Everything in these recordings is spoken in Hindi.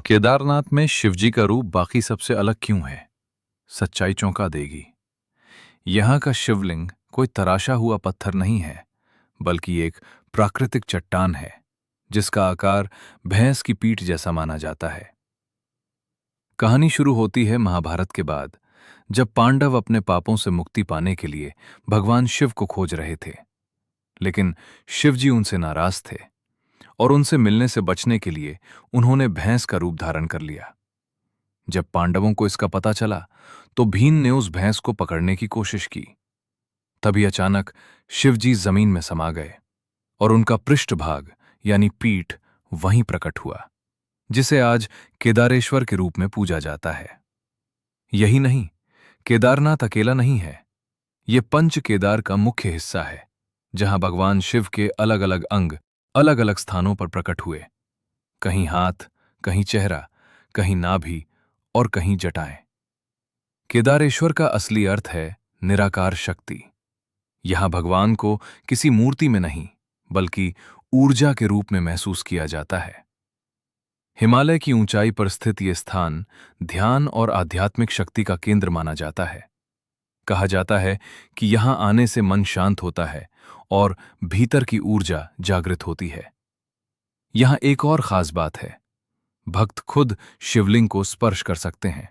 केदारनाथ में शिवजी का रूप बाकी सबसे अलग क्यों है? सच्चाई चौंका देगी। यहाँ का शिवलिंग कोई तराशा हुआ पत्थर नहीं है, बल्कि एक प्राकृतिक चट्टान है, जिसका आकार भैंस की पीठ जैसा माना जाता है। कहानी शुरू होती है महाभारत के बाद, जब पांडव अपने पापों से मुक्ति पाने के लिए भगवान शिव को खोज रहे थे। लेकिन शिवजी उनसे नाराज थे और उनसे मिलने से बचने के लिए उन्होंने भैंस का रूप धारण कर लिया। जब पांडवों को इसका पता चला तो भीम ने उस भैंस को पकड़ने की कोशिश की। तभी अचानक शिवजी जमीन में समा गए और उनका पृष्ठभाग यानी पीठ वहीं प्रकट हुआ, जिसे आज केदारेश्वर के रूप में पूजा जाता है। यही नहीं, केदारनाथ अकेला नहीं है। ये पंच केदार का मुख्य हिस्सा है, जहां भगवान शिव के अलग अलग अंग अलग अलग स्थानों पर प्रकट हुए। कहीं हाथ, कहीं चेहरा, कहीं नाभि और कहीं जटाएं। केदारेश्वर का असली अर्थ है निराकार शक्ति। यहां भगवान को किसी मूर्ति में नहीं, बल्कि ऊर्जा के रूप में महसूस किया जाता है। हिमालय की ऊंचाई पर स्थित यह स्थान ध्यान और आध्यात्मिक शक्ति का केंद्र माना जाता है। कहा जाता है कि यहां आने से मन शांत होता है और भीतर की ऊर्जा जागृत होती है। यहां एक और खास बात है, भक्त खुद शिवलिंग को स्पर्श कर सकते हैं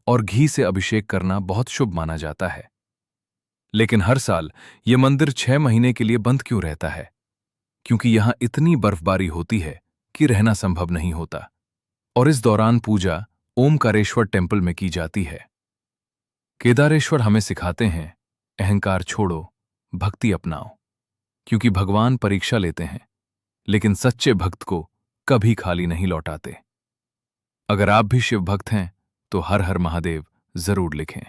और घी से अभिषेक करना बहुत शुभ माना जाता है। लेकिन हर साल यह मंदिर 6 महीने के लिए बंद क्यों रहता है? क्योंकि यहां इतनी बर्फबारी होती है कि रहना संभव नहीं होता, और इस दौरान पूजा ओमकारेश्वर टेम्पल में की जाती है। केदारेश्वर हमें सिखाते हैं, अहंकार छोड़ो, भक्ति अपनाओ, क्योंकि भगवान परीक्षा लेते हैं, लेकिन सच्चे भक्त को कभी खाली नहीं लौटाते। अगर आप भी शिव भक्त हैं तो हर हर महादेव जरूर लिखें।